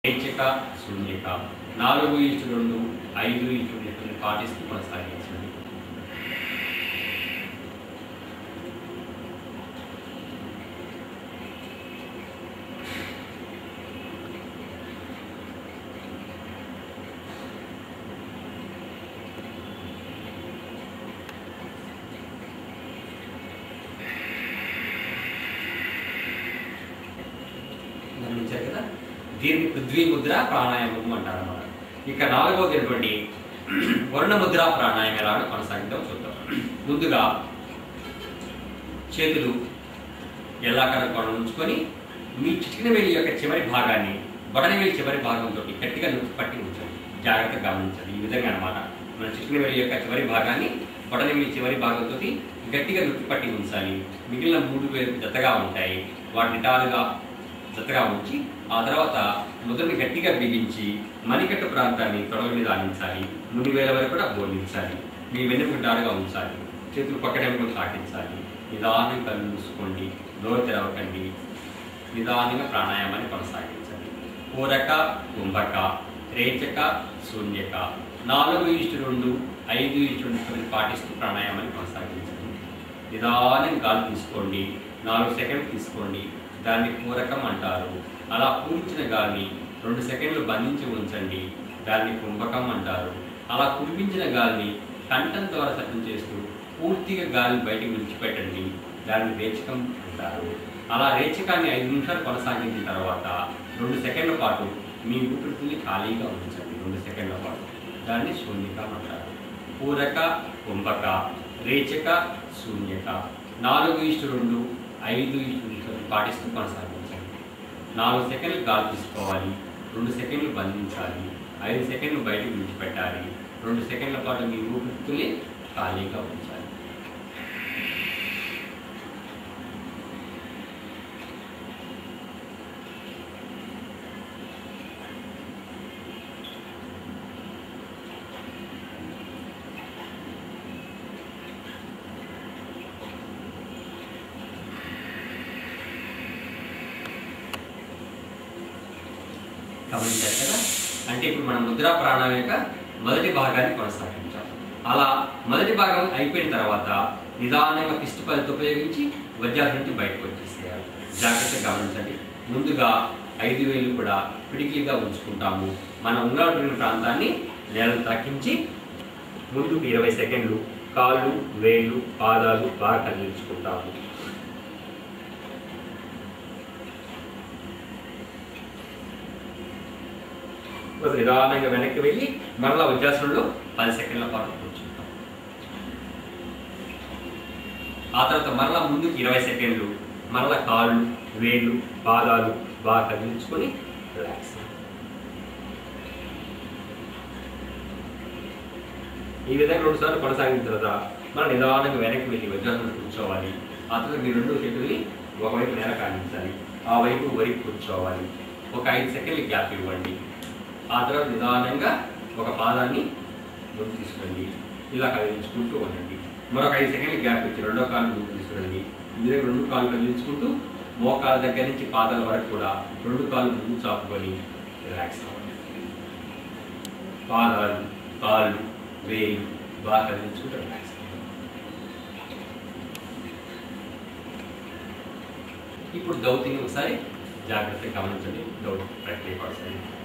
ఏచిక శూన్యక 4:2 5:2 పాటిస్తూ కొనసాగించండి. గమనించారు కదా, దీన్ని పృథ్వీ ముద్ర ప్రాణాయామం అంటారు అన్నమాట. ఇక 4వది వర్ణ ముద్ర ప్రాణాయామం ఎలా కొనసాగిద్దాం చూద్దాం. ముందుగా చేతులు ఎల్లాకర ఉంచుకొని మీ చిటికిన వేలి యొక్క చివరి భాగాన్ని బొటన వేలి చివరి భాగంతో గట్టిగా నొక్కి పట్టి ఉంచండి. జాగ్రత్తగా గమనించండి. ఈ విధంగా అనమాట. మన చిటికిన వేలి యొక్క చివరి భాగాన్ని బొటన వేలి చివరి భాగంతో గట్టిగా నొక్కి పట్టి ఉంచాలి. మిగిలిన 3 వేలు జతగా ఉంటాయి. వాటిని నిటాలుగా జతగా ఉంచి ఆ తర్వాత ముద్రని గట్టిగా బిగించి మణికట్టు ప్రాంతాన్ని తొడగ మీద ఆడించాలి. 3 వేల వరకు కూడా బోధించాలి. మీ వెనుక నిటాలుగా ఉంచాలి. చేతులు పక్కన తాకించాలి. నిదానంగా కళ్ళు మూసుకోండి. నోరు తెరవకండి. నిదానంగా ప్రాణాయామాన్ని కొనసాగించండి. పూరక కుంభక రేచక శూన్యక 4:2 5:2 పాటిస్తూ ప్రాణాయామాన్ని కొనసాగించండి. నిదానంగా గాలి తీసుకోండి. 4 సెకండ్లు తీసుకోండి. దాన్ని పూరకం అంటారు. అలా పూరించిన గాలిని 2 సెకండ్లు బంధించి ఉంచండి. దాన్ని కుంభకం అంటారు. అలా కురిపించిన గాలిని కంఠం ద్వారా శబ్దం చేస్తూ పూర్తిగా గాలిని బయటకు విడిచిపెట్టండి. దాన్ని రేచకం అంటారు. అలా రేచకాన్ని 5 నిమిషాలు కొనసాగించిన తర్వాత 2 సెకండ్ల పాటు మీ ఊపిరితిత్తుల్ని ఖాళీగా ఉంచండి. 2 సెకండ్ల పాటు దాన్ని శూన్యకం అంటారు. పూరక కుంభక రేచక శూన్యక 4:2 5:2 పాటిస్తూ కొనసాగించండి. 4 సెకండ్లు గాలి తీసుకోవాలి. 2 సెకండ్లు బంధించాలి. 5 సెకండ్లు బయటకు విడిచిపెట్టాలి. 2 సెకండ్ల పాటు మీ ఊపిరితిత్తుల్ని ఖాళీగా ఉంచాలి. గమనించారు కదా, అంటే ఇప్పుడు మనం ముద్రా ప్రాణాయామం యొక్క మొదటి భాగాన్ని కొనసాగించాం. అలా మొదటి భాగం అయిపోయిన తర్వాత నిదానంగా ఫిస్ట్ పల్స్ ఉపయోగించి వజ్రాసనం నుంచి బయటకు వచ్చేసేయాలి. జాగ్రత్తగా గమనించండి. ముందుగా 5 వేలు కూడా పిడికిలిగా ఉంచుకుంటాము. మన ఉంగరం ప్రాంతాన్ని నేలను తాకించి ముందుకు 20 సెకండ్లు కాళ్ళు వేళ్ళు పాదాలు బాగా కదిలించుకుంటాము. నిదానంగా వెనక్కి వెళ్ళి మరలా వజ్రాసనంలో 10 సెకండ్ల పాటు కూర్చుంటాం. ఆ తర్వాత మరలా ముందుకు 20 సెకండ్లు మరలా కాళ్ళు వేళ్ళు పాదాలు బాగా కదిలించుకొని రిలాక్స్. ఈ విధంగా 2 సార్లు కొనసాగిన తర్వాత మనం నిదానంగా వెనక్కి వెళ్ళి వజ్రాసనంలో కూర్చోవాలి. ఆ తర్వాత మీ 2 చేతుల్ని ఒకవైపు నేల కానించాలి. ఆ వైపు వరికి కూర్చోవాలి. ఒక 5 సెకండ్లు గ్యాప్ ఇవ్వండి. ఆ తర్వాత నిదానంగా ఒక పాదాన్ని ముందు తీసుకురండి. ఇలా కదిలించుకుంటూ ఉండండి. మరొక 5 సెకండ్లు గ్యాప్ ఇచ్చి 2వ కాలు ముందు తీసుకురండి. ఇదే 2 కాళ్ళు కదిలించుకుంటూ మోకాల దగ్గర నుంచి పాదాల వరకు కూడా 2 కాళ్ళు ముందు చాపుకొని రిలాక్స్ అవ్వండి. పాదాలు కాళ్ళు వేలు బాగా కదిలించుకుంటూ రిలాక్స్ అవ్వండి. ఇప్పుడు దౌతిని ఒకసారి జాగ్రత్తగా గమనించండి. దౌతి ప్రక్రియ కొనసాగింది.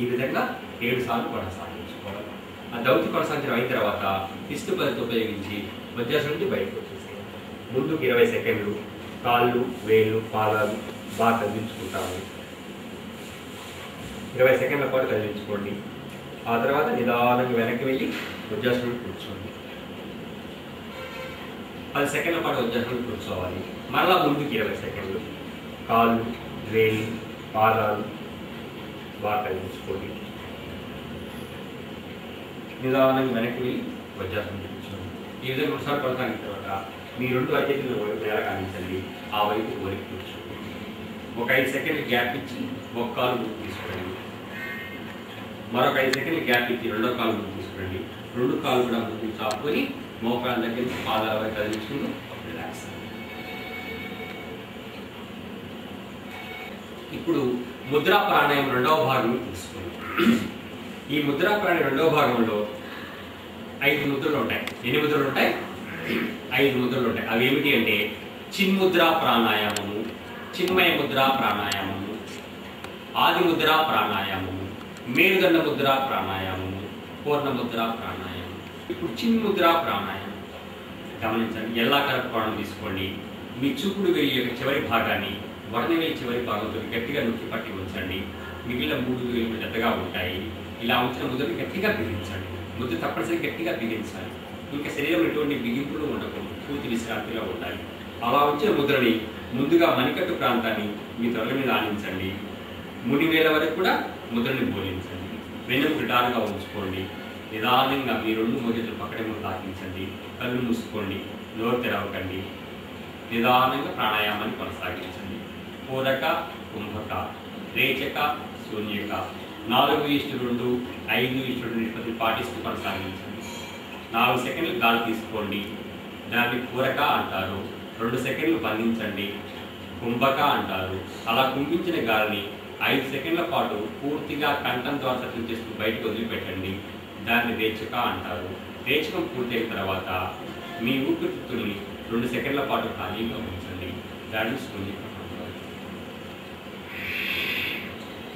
ఈ విధంగా 7 సార్లు కొనసాగించుకోవాలి. ఆ దౌతి కొనసాగించడం అయిన తర్వాత ఫిస్ట్ పల్స్ ఉపయోగించి వజ్రాసనం నుంచి బయటకు వచ్చేసేయాలి. ముందుకు 20 సెకండ్లు కాళ్ళు వేళ్ళు పాదాలు బాగా కదిలించుకుంటాము. 20 సెకండ్ల పాటు కదిలించుకోండి. ఆ తర్వాత నిదానంగా వెనక్కి వెళ్ళి వజ్రాసనం కూర్చోండి. 10 సెకండ్ల పాటు వజ్రాసనం కూర్చోవాలి. మరలా ముందుకు 20 సెకండ్లు కాళ్ళు వేళ్ళు పాదాలు బాగా ఉంచుకోండి. నిదానంగా వెనక్కి వజ్రాసనం కూర్చోండి. ఈ విధంగా ఒకసారి కొనసాగిన తర్వాత మీ 2 అరచేతులు నేల కానించండి. ఆ వైపు వరకు కూర్చోండి. ఒక 5 సెకండ్లు గ్యాప్ ఇచ్చి ఒక కాలు ముందుకు తీసుకోండి. మరొక 5 సెకండ్లు గ్యాప్ ఇచ్చి రెండో కాలు ముందుకు తీసుకోండి. 2 కాళ్ళు కూడా ముందుకు చాపుకొని మోకాళ్ళ దగ్గర నుంచి పాదాల వరకు కదిలించుకుంటూ రిలాక్స్. ఇప్పుడు ముద్రా ప్రాణాయామం రెండవ భాగం తీసుకోండి. ఈ ముద్రా ప్రాణాయామం రెండవ భాగంలో 5 ముద్రలు ఉంటాయి. ఎన్ని ముద్రలు ఉంటాయి? 5 ముద్రలు ఉంటాయి. అవి ఏమిటి అంటే చిన్ముద్రా ప్రాణాయామము, చిన్మయ ముద్రా ప్రాణాయామము, ఆది ముద్రా ప్రాణాయామము, మేరుదండ ముద్రా ప్రాణాయామము, పూర్ణ ముద్రా ప్రాణాయామం. ఇప్పుడు చిన్ముద్రా ప్రాణాయామం గమనించండి. ఎల్లాకర కోణం తీసుకోండి. మీ చూపుడు వేలి యొక్క చివరి భాగాన్ని వడన వేలి చివరి భాగంతో గట్టిగా నొక్కి పట్టి ఉంచండి. మిగిలిన 3 వేలు పెద్దగా ఉంటాయి. ఇలా ఉంచిన ముద్రని గట్టిగా బిగించండి. ముద్ర తప్పనిసరిగా గట్టిగా బిగించాలి. ఇంకా శరీరం ఎటువంటి బిగింపులు ఉండకూడదు. పూర్తి విశ్రాంతిలో ఉండాలి. అలా వచ్చిన ముద్రని ముందుగా మణికట్టు ప్రాంతాన్ని మీ తొడల మీద ఆనించండి. మునివేల వరకు కూడా ముద్రని బోధించండి. వెన్నుకు రిటారుగా ఉంచుకోండి. నిదానంగా మీ 2 మోచేతులు పక్కడేమో తాకించండి. కళ్ళు మూసుకోండి. నోరు తెరవకండి. నిదానంగా ప్రాణాయామాన్ని కొనసాగించండి. పూరక, కుంభక, రేచక, శూన్యక 4:2, 5:2 నిష్పత్తి పాటిస్తూ కొనసాగించండి. 4 సెకండ్లు గాలి తీసుకోండి. దాన్ని పూరక అంటారు. 2 సెకండ్లు బంధించండి. కుంభక అంటారు. అలా కుంభించిన గాలిని 5 సెకండ్ల పాటు పూర్తిగా కంఠం ద్వారా సత్యం చేస్తూ బయటకు వదిలిపెట్టండి. దాన్ని రేచక అంటారు. రేచకం పూర్తయిన తర్వాత మీ ఊపిరితిత్తుల్ని 2 సెకండ్ల పాటు ఖాళీగా ఉంచండి. దాన్ని శూన్యక అంటారు.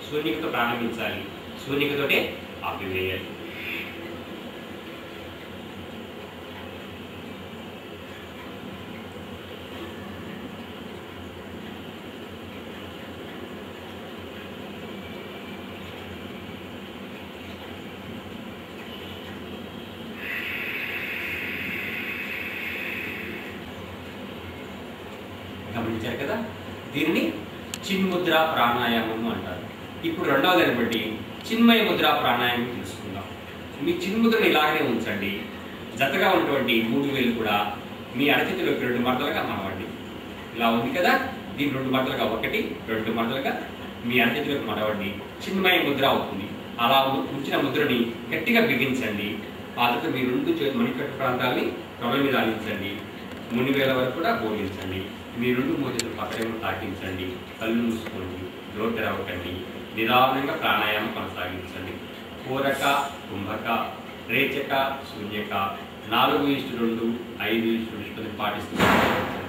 శూన్యకతో ప్రారంభించాలి. శూన్యకతోటే ఆపివేయాలి. గమనించారు కదా? దీన్ని చిన్ముద్రా ప్రాణాయామము అంటారు. ఇప్పుడు రెండవది బట్టి చిన్మయ ముద్రా ప్రాణాయామం తెలుసుకుందాం. మీ చిన్ముద్రను ఇలాగనే ఉంచండి. జతగా ఉన్నటువంటి 3 వేలు కూడా మీ అరచేతిలోకి 2 మడతలుగా మడవండి. ఇలా ఉంది కదా? దీన్ని 2 మడతలుగా 1, 2 మడతలుగా మీ అరచేతిలోకి మడవండి. చిన్మయ ముద్ర అవుతుంది. అలా ఉంచిన ముద్రని గట్టిగా బిగించండి. ఆ తర్వాత మీ 2 మణికట్టు ప్రాంతాలని తొడల మీద ఆనించండి. మునివేల వరకు కూడా బోధించండి. మీ 2 మోచేతులు పక్కనేమో తాకించండి. కళ్ళు మూసుకోండి. నోరు తెరవకండి. నిదానంగా ప్రాణాయామం కొనసాగించండి. పూరక, కుంభక, రేచక, శూన్యక 4:2, 5:2 నిష్పత్తి పాటిస్తూ కొనసాగించండి.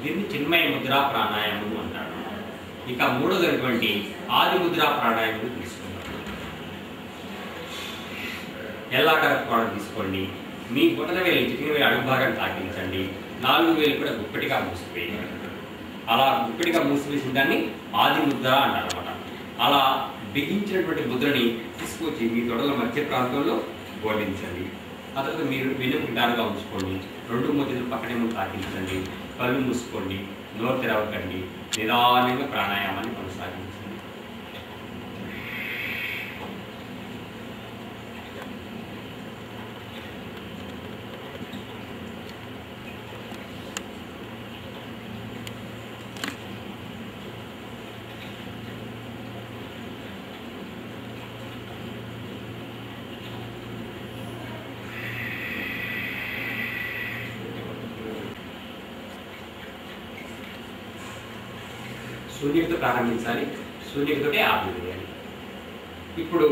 దీన్ని చిన్మయ ముద్రా ప్రాణాయామం అంటారు. ఇక మూడోదైనటువంటి ఆది ముద్రా ప్రాణాయామం తీసుకుందాం. ఎల్లాకర కోణం తీసుకోండి. మీ బొటన వేలు చిటికిన వేలు అడుగు భాగాన్ని తాకించండి. 4 వేలు కూడా గుప్పటిగా మూసివేయండి. అలా గుప్పటిగా మూసివేసిన దాన్ని ఆది ముద్ర అంటారన్నమాట. అలా బిగించినటువంటి ముద్రని తీసుకొచ్చి మీ తొడల మధ్య ప్రాంతంలో బోధించండి. ఆ తర్వాత మీరు వెన్నుకు నిటారుగా ఉంచుకోండి. 2 మోచేతులు పక్కనేమో తాకించండి. కళ్ళు మూసుకోండి. నోరు తెరవకండి. నిదానంగా ప్రాణాయామాన్ని కొనసాగించండి. శూన్యకతో ప్రారంభించాలి. శూన్యకతోటే ఆపివేయాలి. ఇప్పుడు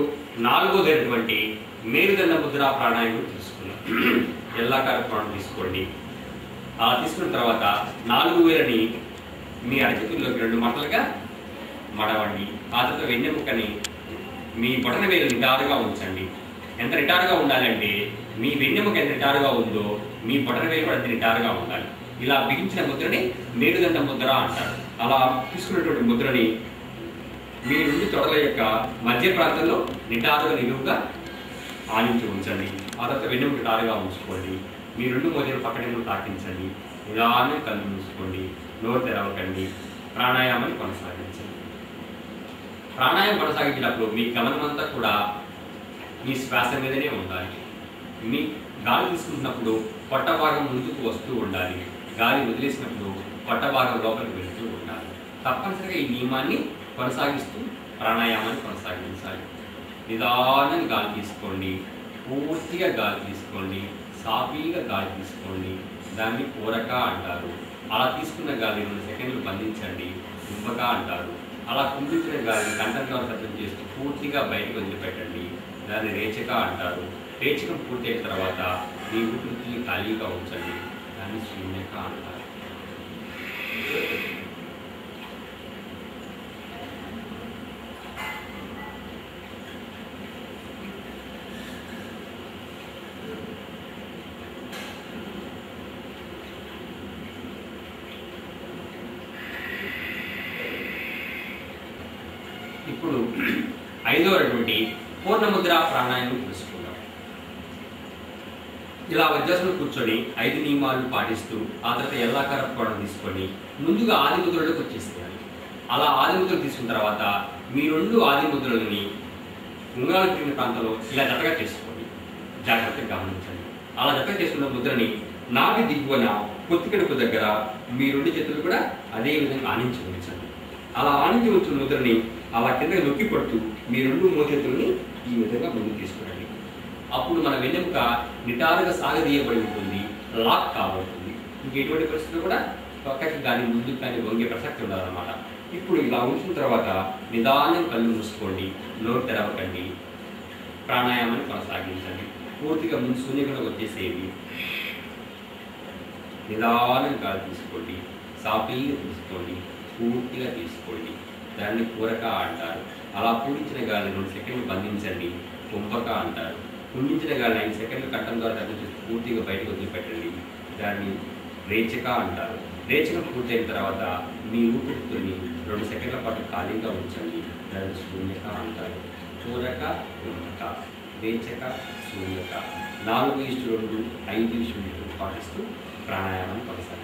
4వదైనటువంటి మేరుదండ ముద్రా ప్రాణాయామం తీసుకున్నాం. ఎల్లాకార కోణం తీసుకోండి. అలా తీసుకున్న తర్వాత 4 వేలని మీ అరచేతుల్లోకి 2 మడతలుగా మడవండి. ఆ తర్వాత వెన్నెముకని మీ బొటన వేలు నిటారుగా ఉంచండి. ఎంత నిటారుగా ఉండాలంటే మీ వెన్నెముక ఎంత నిటారుగా ఉందో మీ బొటనవేలు కూడా అంత నిటారుగా ఉండాలి. ఇలా బిగించిన ముద్రని మేరుదండ ముద్ర అంటారు. అలా తీసుకున్నటువంటి ముద్రని మీ నుండి తొడల యొక్క మధ్య ప్రాంతంలో నిటారుగా నిలువుగా ఆనించి ఉంచండి. ఆ తర్వాత వెన్నెముక నిటారుగా ఉంచుకోండి. మీ రెండు మోచేలు పక్కన తాకించండి. నిదానంగా కళ్ళు మూసుకోండి. నోరు తెరవకండి. ప్రాణాయామాన్ని కొనసాగించండి. ప్రాణాయామం కొనసాగించినప్పుడు మీ గమనం అంతా కూడా మీ శ్వాస మీదనే ఉండాలి. మీ గాలి తీసుకుంటున్నప్పుడు పొట్ట భాగం ముందుకు వస్తూ ఉండాలి. గాలి వదిలేసినప్పుడు పొట్ట భాగం లోపలికి వెళుతూ ఉండాలి. తప్పనిసరిగా ఈ నియమాన్ని కొనసాగిస్తూ ప్రాణాయామాన్ని కొనసాగించాలి. నిదానంగా గాలి తీసుకోండి. పూర్తిగా గాలి తీసుకోండి. సాఫీగా గాలి తీసుకోండి. దాన్ని పూరక అంటారు. అలా తీసుకున్న గాలి 2 సెకండ్లు బంధించండి. కుంభక అంటారు. అలా కుంభించిన గాలిని కంఠంలో శబ్దం చేస్తూ పూర్తిగా బయటకు వదిలిపెట్టండి. దాన్ని రేచక అంటారు. రేచకం పూర్తయిన తర్వాత మీ ఊపిరితిత్తుల్ని ఖాళీగా ఉంచండి. దాన్ని శూన్యక అంటారు. ఇప్పుడు 5వ పూర్ణముద్ర ప్రాణాయామం తెలుసుకుందాం. ఇలా వజ్రాసనం కూర్చొని 5 నియమాలు పాటిస్తూ ఆ తర్వాత ఎల్లాకార కోణం తీసుకొని ముందుగా ఆది ముద్రలోకి వచ్చేసేయాలి. అలా ఆది ముద్రలు తీసుకున్న తర్వాత మీ 2 ఆది ముద్రలని ఉంగరాలు తిరిగిన ప్రాంతంలో ఇలా జతగా చేసుకోండి. జాగ్రత్తగా గమనించండి. అలా జతగా చేసుకున్న ముద్రని నాభి దిగువన పొత్తికడుపు దగ్గర మీ 2 చేతులు కూడా అదే విధంగా ఆనించి ఉంచండి. అలా ఆనించి ఉంచిన ముద్రని అలా కిందకి నొక్కి పడుతూ మీ 2 మోచేతుల్ని ఈ విధంగా ముందుకు తీసుకురండి. అప్పుడు మన వెన్నెముక నిటారుగా సాగదీయబడి ఉంటుంది. లాక్ కాబడుతుంది. ఇంకెటువంటి పరిస్థితులు కూడా పక్కకి కానీ ముందుకు కానీ వంగే ప్రసక్తి ఉండాలన్నమాట. ఇప్పుడు ఇలా ఉంచిన తర్వాత నిదానం కళ్ళు మూసుకోండి. నోరు తెరవకండి. ప్రాణాయామాన్ని కొనసాగించండి. పూర్తిగా ముందు శూన్యంలోకి వచ్చేసేవి. నిదానం గాలి తీసుకోండి. సాఫీగా తీసుకోండి. పూర్తిగా తీసుకోండి. దాన్ని పూరక అంటారు. అలా పూరించిన గాలిని 2 సెకండ్లు బంధించండి. కుంభక అంటారు. కుంభించిన గాలిని 5 సెకండ్లు కంఠం ద్వారా శబ్దం చేసి పూర్తిగా బయటకు వదిలిపెట్టండి. దాన్ని రేచక అంటారు. రేచకం పూర్తయిన తర్వాత మీ ఊపిరితిత్తుల్ని 2 సెకండ్ల పాటు ఖాళీగా ఉంచండి. దాన్ని శూన్యక అంటారు. పూరక, కుంభక, రేచక, శూన్యక 4:2, 5:2 పాటిస్తూ ప్రాణాయామాన్ని కొనసాగించండి.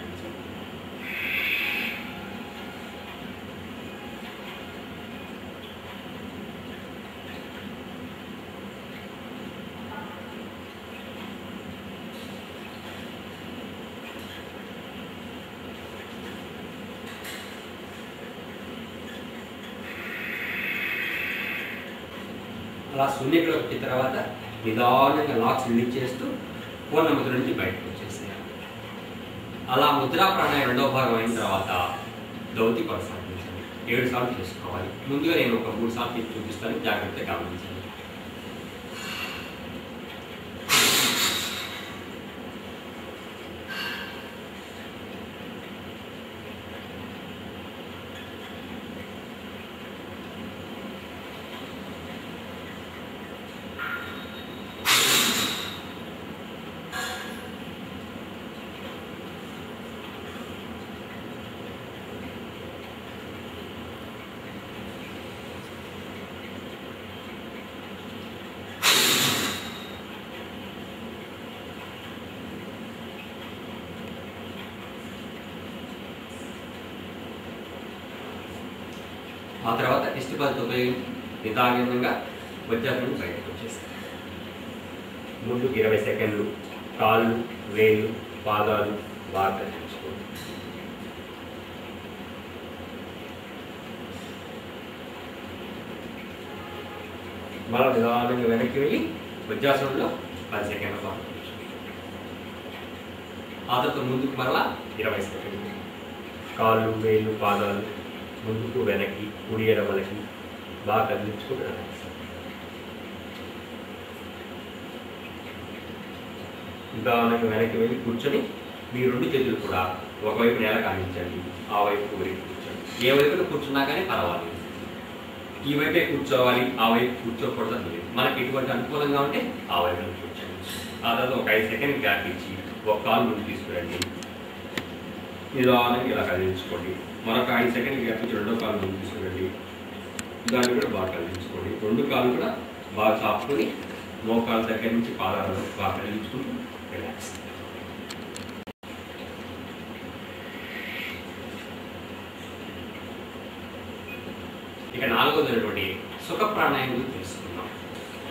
అలా శూన్యంలోకి వచ్చిన తర్వాత నిదానంగా లాక్స్ రిలీజ్ చేస్తూ పూర్ణముద్ర నుంచి బయటకు వచ్చేసేయాలి. అలా ముద్రా ప్రాణాయామం 2వ భాగం అయిన తర్వాత దౌతి కొనసాగించండి. 7 సార్లు చేసుకోవాలి. ముందుగా నేను ఒక 3 సార్లు చూపిస్తాను. జాగ్రత్తగా గమనించండి. ఆ తర్వాత ఇష్టి పద్ధతి ఉపయోగించి నిదానంగా వజ్రాసనం బయటకు వచ్చేస్తాయి. ముందుకు 20 సెకండ్లు కాళ్ళు, వేలు, పాదాలు బాగా తెచ్చుకోండి. మళ్ళీ నిదానంగా వెనక్కి వెళ్ళి వజ్రాసనంలో 10 సెకండ్ల పాటు. ఆ తర్వాత ముందుకు మరలా 20 సెకండ్లు కాళ్ళు, వేలు, పాదాలు ముందుకు వెనక్కి కుడి ఎడమలకి బాగా కదిలించుకుంటారు. నిదానంగా వెనక్కి వెళ్ళి కూర్చొని మీ 2 చేతులు కూడా ఒకవైపు నేల కానించండి. ఆ వైపు కూర్చోండి. ఏ వైపున కూర్చున్నా కానీ పర్వాలేదు. ఈ వైపే కూర్చోవాలి, ఆ వైపు కూర్చోకూడదు అని లేదు. మనకి ఎటువంటి అనుకూలంగా ఉంటే ఆ వైపు కూర్చోండి. ఆ తర్వాత ఒక 5 సెకండ్ గ్యాప్ ఇచ్చి ఒక కాలు ముందు తీసుకురండి, నిదానంగా ఇలా కదిలించుకోండి. మరొక 5 సెకండ్ గ్యాప్ ఇచ్చి రెండో కాలు ముందు తీసుకురండి, దాన్ని కూడా బాగా కదిలించుకోండి. 2 కాళ్ళు కూడా బాగా చాపుకొని మోకాళ్ళ దగ్గర నుంచి పాదాలను బాగా కదిలించుకుంటూ రిలాక్స్. ఇక 4వది సుఖ ప్రాణాయామం తెలుసుకుందాం.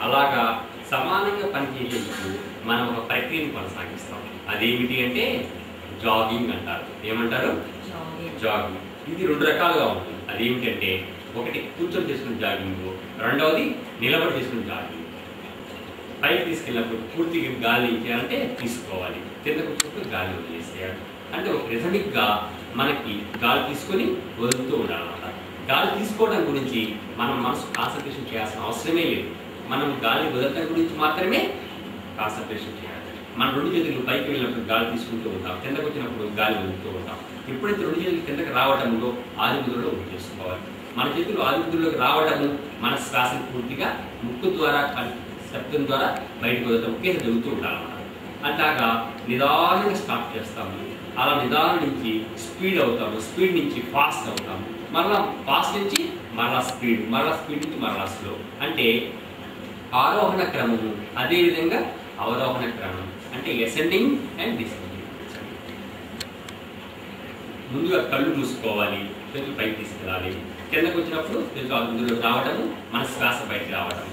అలాగా సమానంగా పనిచేసేందుకు మనం ఒక ప్రక్రియను కొనసాగిస్తాం. అదేమిటి అంటే జాగింగ్ అంటారు. ఏమంటారు? జాగింగ్. ఇది 2 రకాలుగా ఉంటుంది. అదేమిటంటే ఒకటి కూర్చొని చేసుకునే జాగింగ్, రెండవది నిలబడి చేసుకునే జాగింగ్. పైకి తీసుకెళ్ళినప్పుడు పూర్తిగా గాలి చేయాలంటే తీసుకోవాలి, కింద కూర్చున్నప్పుడు గాలి వదిలేసేయాలి. అంటే ఒక రిథమిక్గా మనకి గాలి తీసుకొని వదులుతూ ఉండాలన్నమాట. గాలి తీసుకోవడం గురించి మనం మనసు కాన్సన్ట్రేషన్ చేయాల్సిన అవసరమే లేదు. మనం గాలి వదలడం గురించి మాత్రమే కాన్సన్ట్రేషన్ చేయాలి. మన 2 చేతులు పైకి వెళ్ళినప్పుడు గాలి తీసుకుంటూ ఉంటాం, కిందకు వచ్చినప్పుడు గాలి వదులుతూ ఉంటాం. ఎప్పుడైతే 2 చేతులు కిందకి రావడంలో ఆదిముద్రలో చేసుకోవాలి. మన చేతులు ఆదిముద్రలోకి రావడము మన శ్వాసను పూర్తిగా ముక్కు ద్వారా శబ్దం ద్వారా బయటకు వదలడం ఒకే జరుగుతూ ఉండాలన్నమాట. అలాగా నిదానంగా స్టార్ట్ చేస్తాము. అలా నిదానం నుంచి స్పీడ్ అవుతాము, స్పీడ్ నుంచి ఫాస్ట్ అవుతాము, మరలా ఫాస్ట్ నుంచి మరలా స్పీడ్, మరలా స్పీడ్ నుంచి మరలా స్లో. అంటే ఆరోహణ క్రమము, అదేవిధంగా అవరోహణ క్రమం. అంటే అసెండింగ్ అండ్ డిసెండింగ్. ముందుగా కళ్ళు మూసుకోవాలి, చేతులు పైకి తీసుకెళ్ళాలి, కిందకు వచ్చినప్పుడు చేతులు అందులోకి రావడము, మన శ్వాస బయటకు రావడం.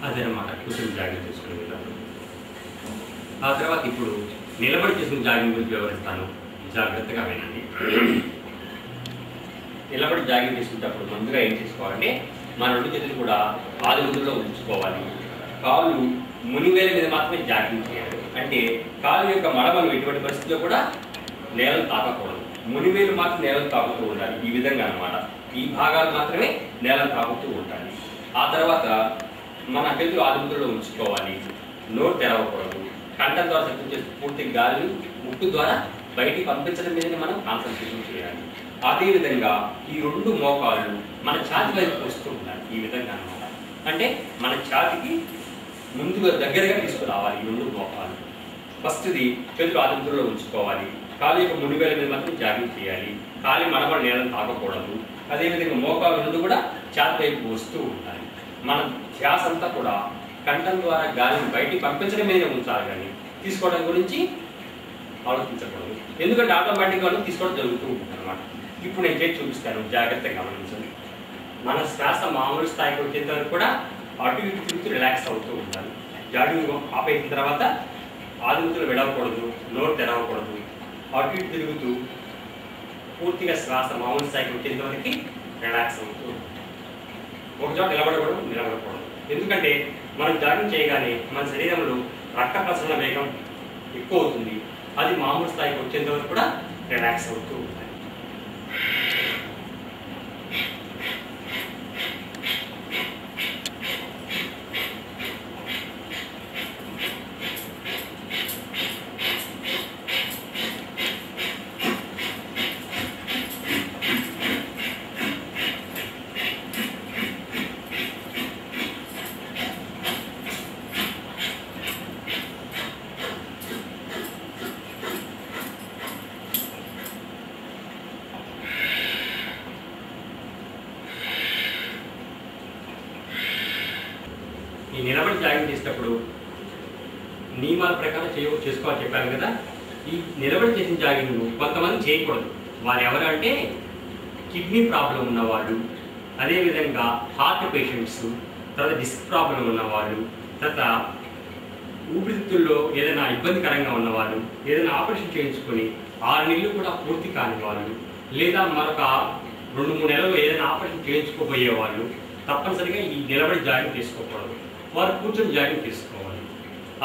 అదనమాట కూర్చొని జాగింగ్ చేసుకునే విధానం. ఆ తర్వాత ఇప్పుడు నిలబడి చేసుకుని జాగింగ్ గురించి వివరిస్తాను, జాగ్రత్తగా వినండి. నిలబడి జాగింగ్ చేసుకునేటప్పుడు ముందుగా ఏం చేసుకోవాలంటే మన 2 చేతులు కూడా ఆదిముద్రలో ఉంచుకోవాలి. కాళ్ళు మునివేల మీద మాత్రమే జాగింగ్ చేయాలి. అంటే కాలు యొక్క మడమలు ఎటువంటి పరిస్థితిలో కూడా నేలను తాకకూడదు, మునివేలు మాత్రం నేలను తాకుతూ ఉండాలి. ఈ విధంగా అన్నమాట. ఈ భాగాలు మాత్రమే నేలను తాకుతూ ఉండాలి. ఆ తర్వాత మన చేతులు ఆదిముద్రలో ఉంచుకోవాలి. నోరు తెరవకూడదు. కంఠం ద్వారా శబ్దం చేస్తూ పూర్తి గాలిని ముక్కు ద్వారా బయటికి పంపించడం మీదనే మనం కాన్సన్ట్రేషన్ చేయాలి. అదేవిధంగా ఈ 2 మోకాళ్ళు మన ఛాతి వైపు వస్తూ ఉండాలి. ఈ విధంగా అన్నమాట. అంటే మన ఛాతికి ముందుగా దగ్గరగా తీసుకురావాలి ఈ 2 మోకాళ్ళు. ఫస్ట్ది చేతులు ఆదిముద్రలో ఉంచుకోవాలి. కాలు యొక్క మునివేల మీద మాత్రం జాగింగ్ చేయాలి. కాలి మడమలు నేలను తాకకూడదు. అదేవిధంగా మోకాలు 2 కూడా ఛాతి వైపు వస్తూ ఉండాలి. మన ధ్యాస అంతా కూడా కంఠం ద్వారా గాలిని బయటికి పంపించడం మీద ఉంచాలి, కానీ తీసుకోవడం గురించి ఆలోచించకూడదు. ఎందుకంటే ఆటోమేటిక్గా తీసుకోవడం జరుగుతూ ఉంటుంది అన్నమాట. ఇప్పుడు నేను చేసి చూపిస్తాను, జాగ్రత్తగా గమనించండి. మన శ్వాస మామూలు స్థాయికి వచ్చేంత వరకు కూడా అటు ఇటు తిరుగుతూ రిలాక్స్ అవుతూ ఉండాలి. జాగింగ్ ఆపేసిన తర్వాత ఆదిముద్రలు విడవకూడదు, నోరు తెరవకూడదు. అటు ఇటు తిరుగుతూ పూర్తిగా శ్వాస మామూలు స్థాయికి వచ్చేంత వరకు రిలాక్స్ అవుతూ ఉంటుంది. ఒక చోట నిలబడకూడదు. ఎందుకంటే మనం జాగింగ్ చేయగానే మన శరీరంలో రక్త ప్రసరణ వేగం ఎక్కువ అవుతుంది. అది మామూలు స్థాయికి వచ్చేంత వరకు కూడా రిలాక్స్ అవుతూ ఉంటుంది. ఈ నిలబడి జాగింగ్ చేసేటప్పుడు నియమాల ప్రకారం చేసుకోవాలి చెప్పాను కదా. ఈ నిలబడి చేసిన జాగింగ్ కొంతమంది చేయకూడదు. వారు ఎవరు అంటే కిడ్నీ ప్రాబ్లం ఉన్నవాళ్ళు, అదేవిధంగా హార్ట్ పేషెంట్స్, తర్వాత డిస్క్ ప్రాబ్లం ఉన్నవాళ్ళు, తర్వాత ఊపిరితిత్తుల్లో ఏదైనా ఇబ్బందికరంగా ఉన్నవాళ్ళు, ఏదైనా ఆపరేషన్ చేయించుకొని 6 నెలలు కూడా పూర్తి కాని వాళ్ళు, లేదా మరొక 2-3 నెలలు ఏదైనా ఆపరేషన్ చేయించుకోబోయే వాళ్ళు తప్పనిసరిగా ఈ నిలబడి జాగింగ్ తీసుకోకూడదు. వారు కూర్చొని జాగింగ్ తీసుకోవాలి.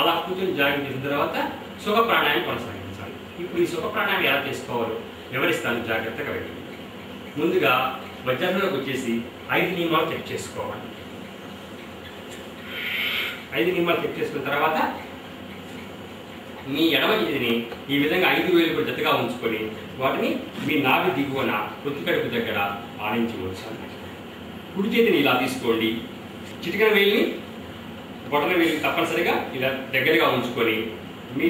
అలా కూర్చొని జాగింగ్ చేసిన తర్వాత సుఖ ప్రాణాయామం కొనసాగించాలి. ఇప్పుడు ఈ సుఖ ప్రాణాయామం ఎలా చేసుకోవాలో వివరిస్తాను, జాగ్రత్తగా వెళ్ళి. ముందుగా వజ్రాసనంలోకి వచ్చేసి 5 నియమాలు చెక్ చేసుకోవాలి. 5 నియమాలు చెక్ చేసుకున్న తర్వాత మీ ఎడమ చేతిని ఈ విధంగా 5 వేలు కూడా జతగా ఉంచుకొని వాటిని మీ నాభి దిగువన పొత్తికడుపు దగ్గర ఆనించి ఉంచాలి. కుడి చేతిని ఇలా తీసుకోండి. చిటికెన వేలిని బొటన వేలిని తప్పనిసరిగా ఇలా దగ్గరగా ఉంచుకొని మీ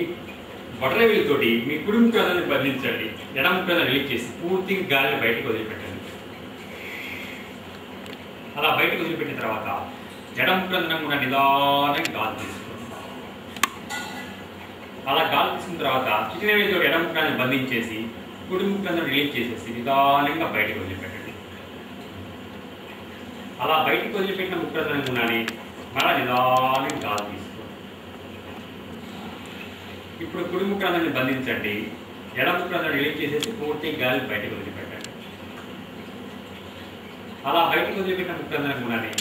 బొటన వేలితోటి మీ కుడి ముక్కలను బంధించండి. ఎడమ ముక్కలను రిలీజ్ చేసి పూర్తిగా గాలిని బయటకు వదిలిపెట్టండి. అలా బయటకు వదిలిపెట్టిన తర్వాత ఎడమ ముక్కలను కూడా నిదానంగా గాలి తీసుకోండి. అలా గాలి తీసుకున్న తర్వాత చిటికెన వేలితో ఎడమ ముక్కలను బంధించేసి కుడి ముక్కలను రిలీజ్ చేసేసి నిదానంగా బయటకు వదిలిపెట్టండి. అలా బయటకు వదిలిపెట్టిన ముక్కలను కూడానే మళ్ళీ నిదానంగా గాలి తీసుకోండి. ఇప్పుడు కుడి ముక్కలను బంధించండి. ఎడమ ముక్కలను రిలీజ్ చేసేసి పూర్తిగా గాలి బయటకు వదిలిపెట్టండి. అలా బయటకు వదిలిపెట్టిన ముక్కలను కూడానే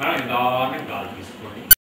మళ్ళీ నిదానంగా గాలి తీసుకోండి.